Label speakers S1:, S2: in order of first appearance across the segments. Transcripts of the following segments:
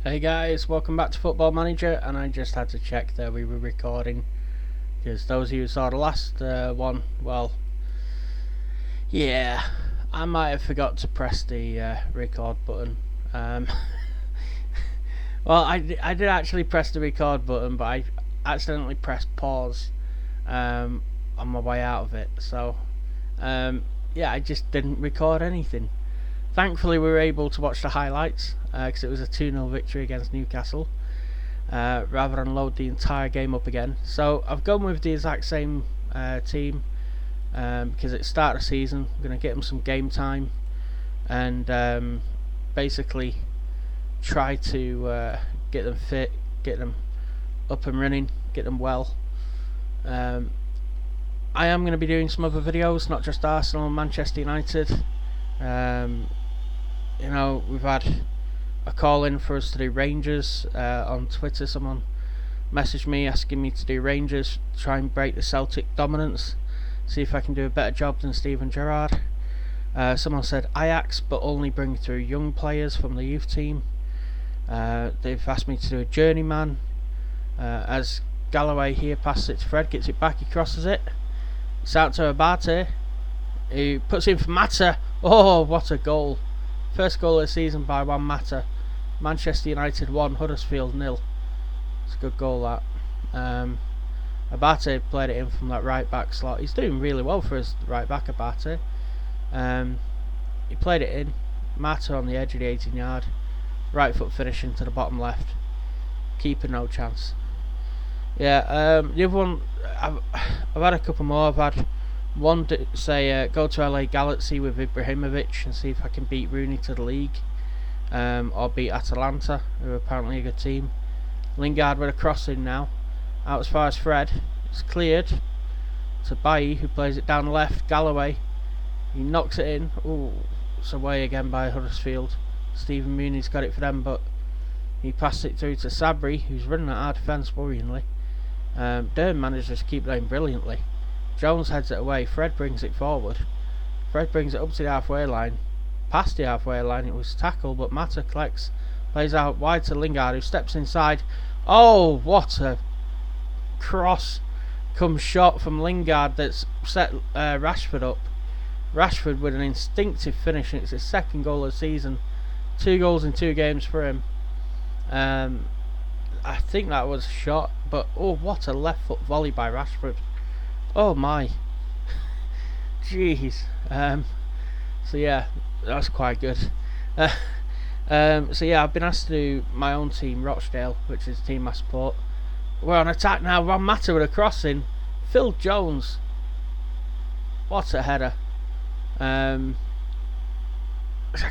S1: Hey guys, welcome back to Football Manager, and I just had to check that we were recording, because those of you who saw the last one, well, yeah, I might have forgot to press the record button. Well, I did actually press the record button, but I accidentally pressed pause on my way out of it, so yeah, I just didn't record anything. Thankfully, we were able to watch the highlights because it was a 2-0 victory against Newcastle, rather than load the entire game up again. So I've gone with the exact same team because it's start of the season. I'm going to get them some game time and basically try to get them fit, get them up and running, get them well. I am going to be doing some other videos, not just Arsenal and Manchester United. You know, we've had a call in for us to do Rangers on Twitter. Someone messaged me asking me to do Rangers, try and break the Celtic dominance, see if I can do a better job than Steven Gerrard. Someone said Ajax, but only bring through young players from the youth team. They've asked me to do a journeyman. As Galloway here passes it to Fred, gets it back, he crosses it. It's out to Abate, who puts in for Mata. Oh, what a goal! First goal of the season by Juan Mata. Manchester United 1, Huddersfield 0. It's a good goal, that. Abate played it in from that right back slot. He's doing really well for his right back, Abate. He played it in. Mata on the edge of the 18 yard. Right foot finishing to the bottom left. Keeper no chance. Yeah, the other one, I've had a couple more. I've had one say go to LA Galaxy with Ibrahimovic and see if I can beat Rooney to the league, or beat Atalanta, who are apparently a good team. Lingard with a crossing now, out as far as Fred. It's cleared to Bailly, who plays it down the left. Galloway, he knocks it in. Ooh, it's away again by Huddersfield. Stephen Mooney's got it for them, but he passed it through to Sabri, who's running at our defence worryingly. Durham manages to keep playing brilliantly. Jones heads it away. Fred brings it forward. Fred brings it up to the halfway line. Past the halfway line, it was tackled, but Mata collects, plays out wide to Lingard, who steps inside. Oh, what a cross come shot from Lingard that's set Rashford up. Rashford with an instinctive finish, and it's his second goal of the season. 2 goals in 2 games for him. I think that was a shot, but oh, what a left foot volley by Rashford. Oh my. Jeez. So yeah, that's quite good. So yeah, I've been asked to do my own team, Rochdale, which is the team I support. We're on attack now. Juan Mata with a crossing. Phil Jones. What a header. I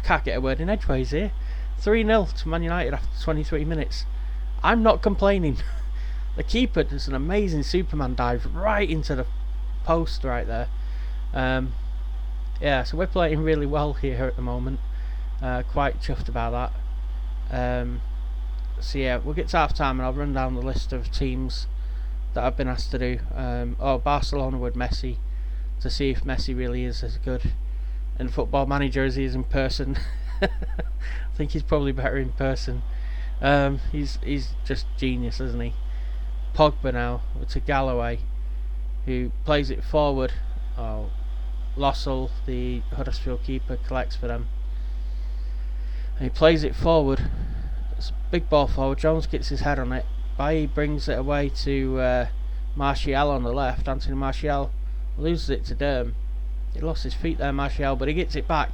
S1: can't get a word in edgeways here. 3-0 to Man United after 23 minutes. I'm not complaining. The keeper does an amazing Superman dive right into the post right there. Yeah, so we're playing really well here at the moment. Quite chuffed about that. So yeah, we'll get to half time and I'll run down the list of teams that I've been asked to do. Barcelona with Messi, to see if Messi really is as good in Football Manager as he is in person. I think he's probably better in person. He's just genius, isn't he? Pogba now to Galloway, who plays it forward. Oh, Lossell, the Huddersfield keeper, collects for them. And he plays it forward. It's a big ball forward. Jones gets his head on it. Bailly brings it away to Martial on the left. Anthony Martial loses it to Durham. He lost his feet there, Martial, but he gets it back.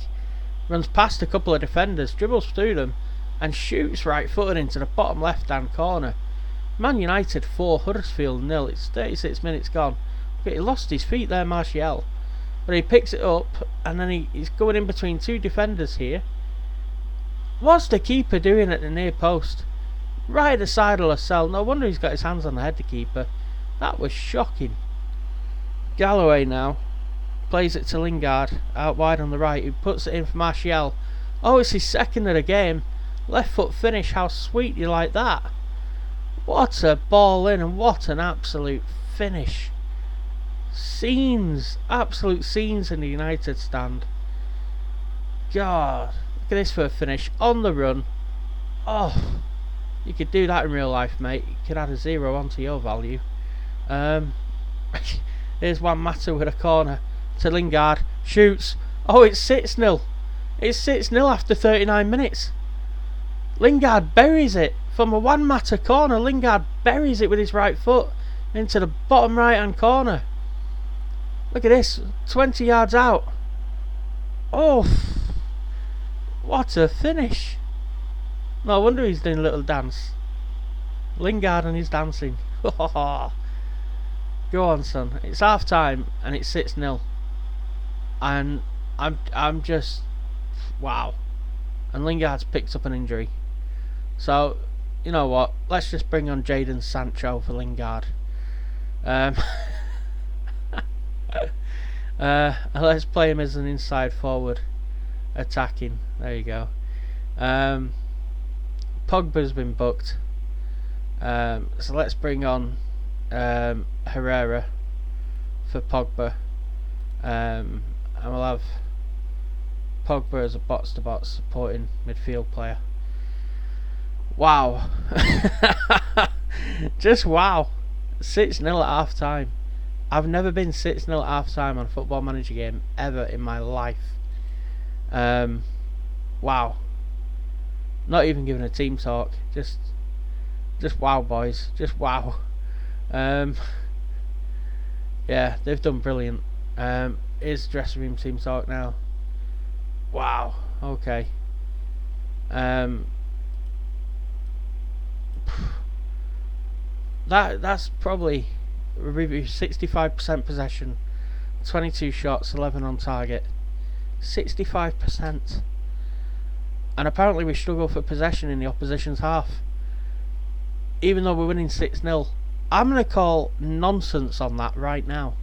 S1: Runs past a couple of defenders, dribbles through them, and shoots right footed into the bottom left hand corner. Man United 4, Huddersfield 0. It's 36 minutes gone. But he lost his feet there, Martial. But he picks it up, and then he's going in between 2 defenders here. What's the keeper doing at the near post? Right at the side of Lascelles. No wonder he's got his hands on the head, the keeper. That was shocking. Galloway now plays it to Lingard, out wide on the right, who puts it in for Martial. Oh, it's his second of the game. Left foot finish, how sweet you like that. What a ball in, and what an absolute finish. Scenes, absolute scenes in the United stand. God, look at this for a finish, on the run. Oh, You could do that in real life, mate. You could add a 0 onto your value. Here's Juan Mata with a corner to Lingard. Shoots. Oh, it's 6-0. It's 6-0 after 39 minutes. Lingard buries it from a Juan Mata corner. Lingard buries it with his right foot into the bottom right hand corner. Look at this. 20 yards out. Oh, what a finish. No wonder he's doing a little dance. Lingard and his dancing. Go on, son. It's half time and it's 6-0. And I'm just wow. And Lingard's picked up an injury. So, you know what? Let's just bring on Jadon Sancho for Lingard. Let's play him as an inside forward, attacking. There you go. Pogba's been booked. So let's bring on Herrera for Pogba. And we'll have Pogba as a box-to-box supporting midfield player. Wow. Just wow. 6-0 at half time. I've never been 6-0 at half time on a Football Manager game ever in my life. Wow. Not even giving a team talk. Just wow, boys. Just wow. Yeah, they've done brilliant. Here's dressing room team talk now. Wow. Okay. That's probably 65% possession, 22 shots, 11 on target. 65%. And apparently we struggle for possession in the opposition's half. Even though we're winning 6-0. I'm going to call nonsense on that right now.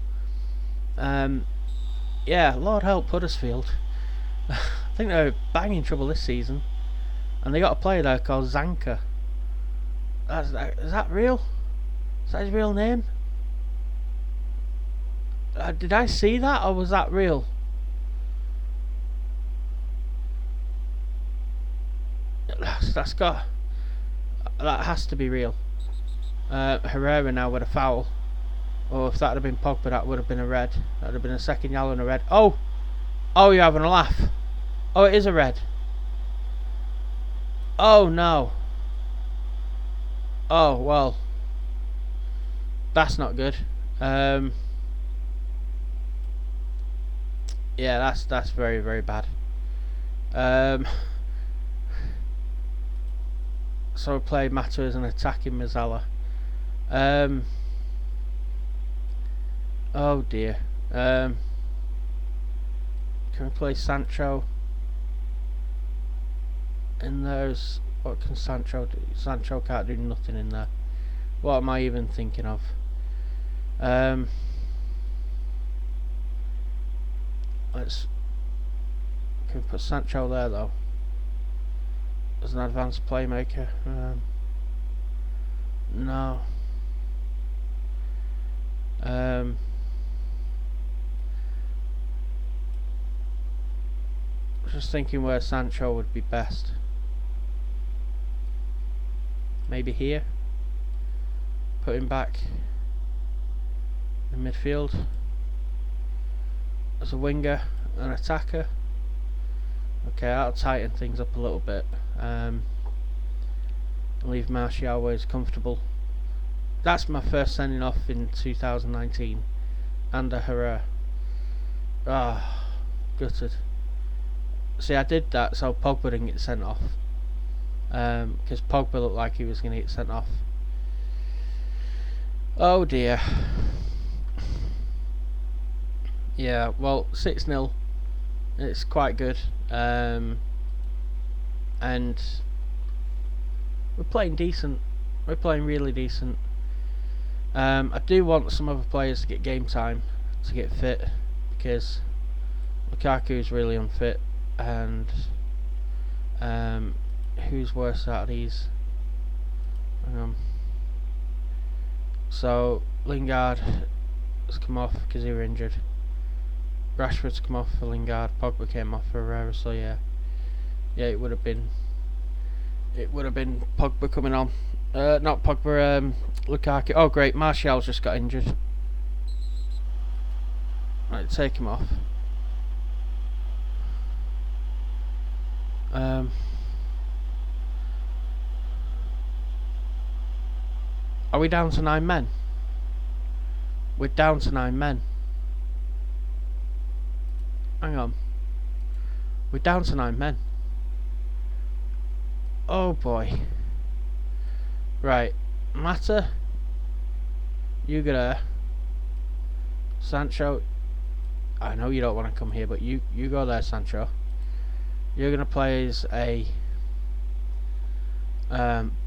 S1: Yeah, Lord help Huddersfield. I think they're banging trouble this season. And they got a player there called Zanka. Is that real? Is that his real name? Did I see that, or was that real? That has to be real. Herrera now with a foul. Oh, if that had been Pogba, that would have been a red. That would have been a second yellow and a red. Oh, you're having a laugh. Oh, it is a red. Oh no. Oh well. That's not good. Yeah, that's very, very bad. So we play Mata as an attacking Mazzala. Oh dear. Can we play Sancho? And there's what can Sancho do? Sancho can't do nothing in there. What am I even thinking of? Can we put Sancho there though? As an advanced playmaker? No. Just thinking where Sancho would be best. Maybe here. Put him back in midfield as a winger, an attacker. Okay, that'll tighten things up a little bit. Leave Martial where he's comfortable. That's my first sending off in 2019. And a Herrera. Gutted. See, I did that so Pogba didn't get sent off. Because Pogba looked like he was going to get sent off. Oh dear. Yeah, well, 6-0. It's quite good. And we're playing decent. We're playing really decent. I do want some other players to get game time, to get fit, because Lukaku's really unfit. And who's worse out of these? So Lingard has come off because he was injured. Rashford's come off for Lingard. Pogba came off for Herrera. So yeah, it would have been it would have been Pogba coming on. Not Pogba, Lukaku. Oh great, Martial's just got injured. Right, take him off. Are we down to 9 men? We're down to 9 men. Hang on. We're down to 9 men. Oh boy. Right. Mata. You get there. Sancho. I know you don't want to come here, but you go there, Sancho. You're going to play as a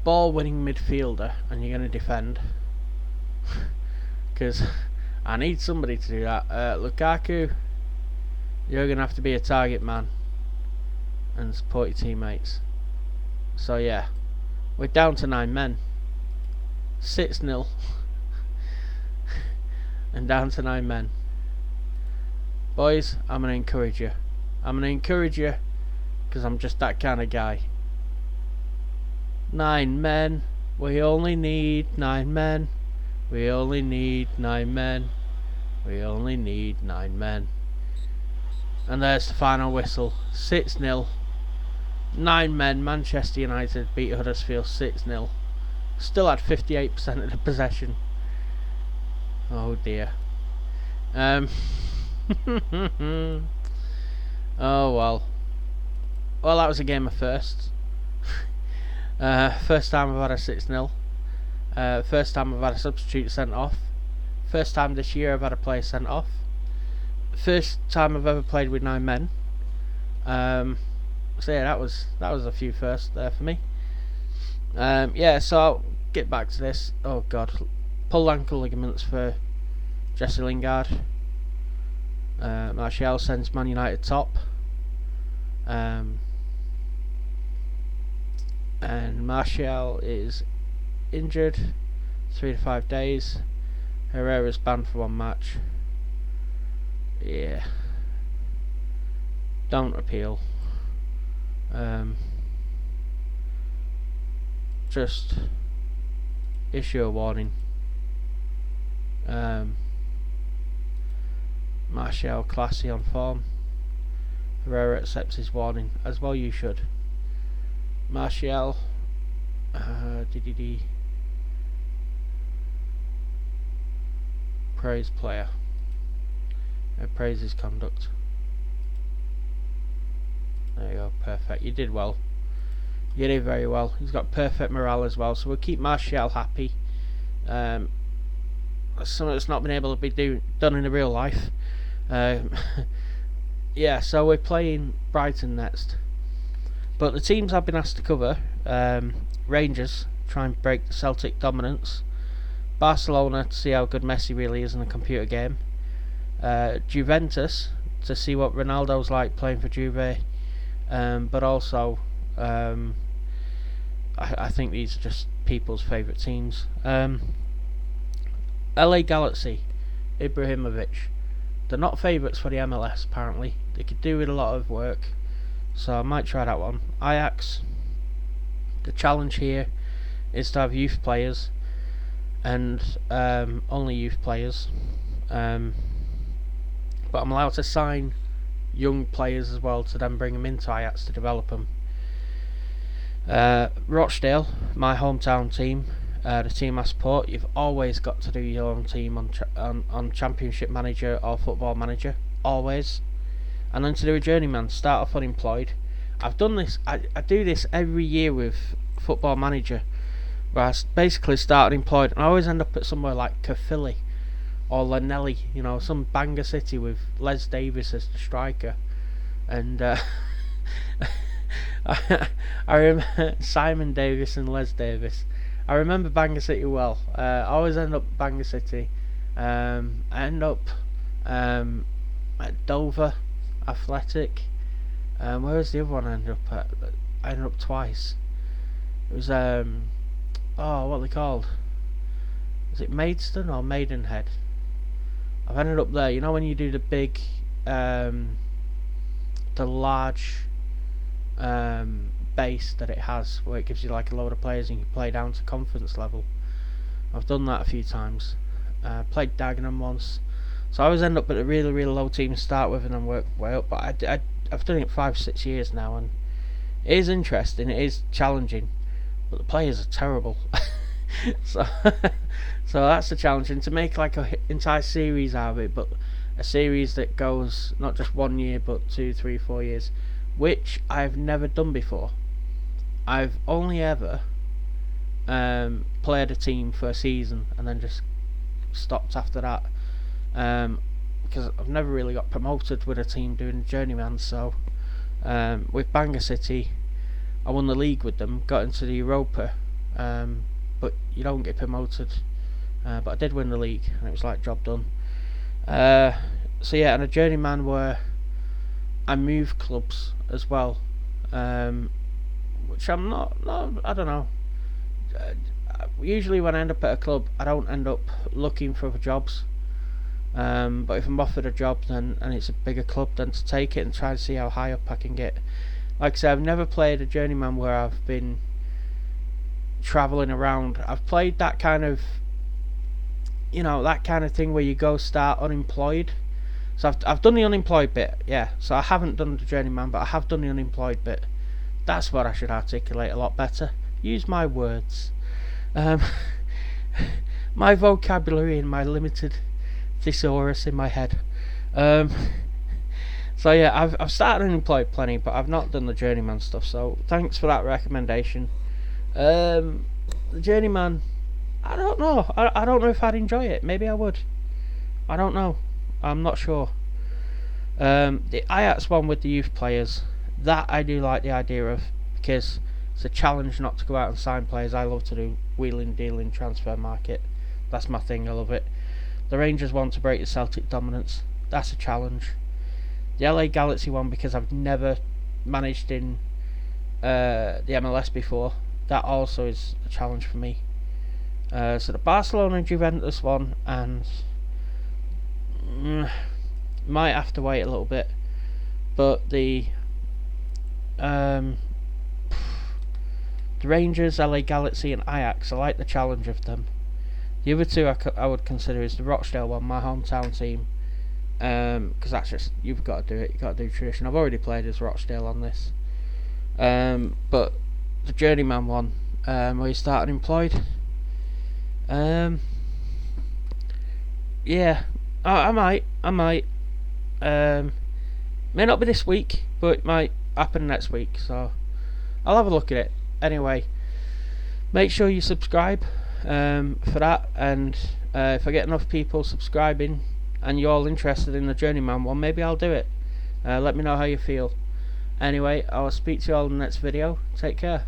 S1: ball-winning midfielder, and you're going to defend. Because I need somebody to do that. Lukaku, you're going to have to be a target man and support your teammates. So yeah, we're down to 9 men. 6-0. And down to 9 men. Boys, I'm going to encourage you. I'm going to encourage you because I'm just that kind of guy. 9 men. We only need 9 men. We only need 9 men. We only need 9 men. And there's the final whistle. 6-0. 9 men. Manchester United beat Huddersfield 6-0. Still had 58% of the possession. Oh dear. Oh well. Well, that was a game of firsts. First time I've had a 6-0. First time I've had a substitute sent off. First time this year I've had a player sent off. First time I've ever played with 9 men. So yeah, that was a few firsts there for me. Yeah, so I'll get back to this. Oh god, pulled ankle ligaments for Jesse Lingard. Martial sends Man United top. And Martial is injured, 3 to 5 days. Herrera's banned for 1 match. Yeah. Don't appeal. Just issue a warning. Martial classy on form. Herrera accepts his warning, as well you should. Martial praise player. Praise his conduct. There you go, perfect. You did well. You did very well. He's got perfect morale as well, so we'll keep Martial happy. Something that's not been able to be done in the real life. Yeah, so we're playing Brighton next. But the teams I've been asked to cover, Rangers, try and break the Celtic dominance. Barcelona, to see how good Messi really is in a computer game. Juventus, to see what Ronaldo's like playing for Juve. But also, I think these are just people's favourite teams. LA Galaxy, Ibrahimovic. They're not favourites for the MLS, apparently. They could do with a lot of work. So I might try that one. Ajax. The challenge here is to have youth players. And only youth players. But I'm allowed to sign young players as well to then bring them into Ajax to develop them. Rochdale, my hometown team, the team I support. You've always got to do your own team on Championship Manager or Football Manager, always. And then to do a journeyman, start off unemployed. I've done this. I do this every year with Football Manager, where I basically start unemployed, and I always end up at somewhere like Caerphilly or Llanelli, some banger city with Les Davis as the striker, and I remember Simon Davis and Les Davis. I remember Bangor City well. I always end up Bangor City. I end up at Dover Athletic. Where was the other one I ended up at? I ended up twice. It was what are they called? Is it Maidstone or Maidenhead? I've ended up there. When you do the big, the large base that it has, where it gives you like a load of players and you play down to conference level. I've done that a few times. Played Dagenham once, so I always end up at a really low team to start with and then work way up. But I've done it 5-6 years now, and it is interesting, it is challenging, but the players are terrible. so that's the challenge, and to make like an entire series out of it, but a series that goes not just 1 year but 2, 3, 4 years, which I've never done before. I've only ever played a team for a season and then just stopped after that, because I've never really got promoted with a team doing journeyman. So with Bangor City, I won the league with them, got into the Europa, but you don't get promoted, but I did win the league and it was like job done. So yeah, and a journeyman where I move clubs as well, which I'm not I don't know. Usually when I end up at a club, I don't end up looking for jobs, but if I'm offered a job then, and it's a bigger club, then to take it and try to see how high up I can get. Like I said, I've never played a journeyman where I've been travelling around. I've played that kind of, that kind of thing where you go start unemployed. So I've done the unemployed bit, yeah. So I haven't done the journeyman, but I have done the unemployed bit. That's what I should articulate a lot better. Use my words. My vocabulary and my limited thesaurus in my head. So yeah, I've started unemployed plenty, but I've not done the journeyman stuff. So thanks for that recommendation. The journeyman, I don't know. I don't know if I'd enjoy it. Maybe I would. I don't know. I'm not sure. The Ajax one with the youth players, that I do like the idea of, because it's a challenge not to go out and sign players. I love to do wheeling, dealing, transfer market. That's my thing. I love it. The Rangers one to break the Celtic dominance. That's a challenge. The LA Galaxy one, because I've never managed in the MLS before. That also is a challenge for me. So the Barcelona and Juventus one, and might have to wait a little bit. But the Rangers, LA Galaxy and Ajax, I like the challenge of them. The other two I would consider is the Rochdale one, my hometown team, because that's just, you've got to do it, you've got to do tradition. I've already played as Rochdale on this, but the journeyman one, where you start unemployed, yeah, I might, may not be this week, but it might happen next week, so I'll have a look at it. Anyway, make sure you subscribe for that, and if I get enough people subscribing and you're all interested in the journeyman one, maybe I'll do it. Let me know how you feel. Anyway, I'll speak to you all in the next video. Take care.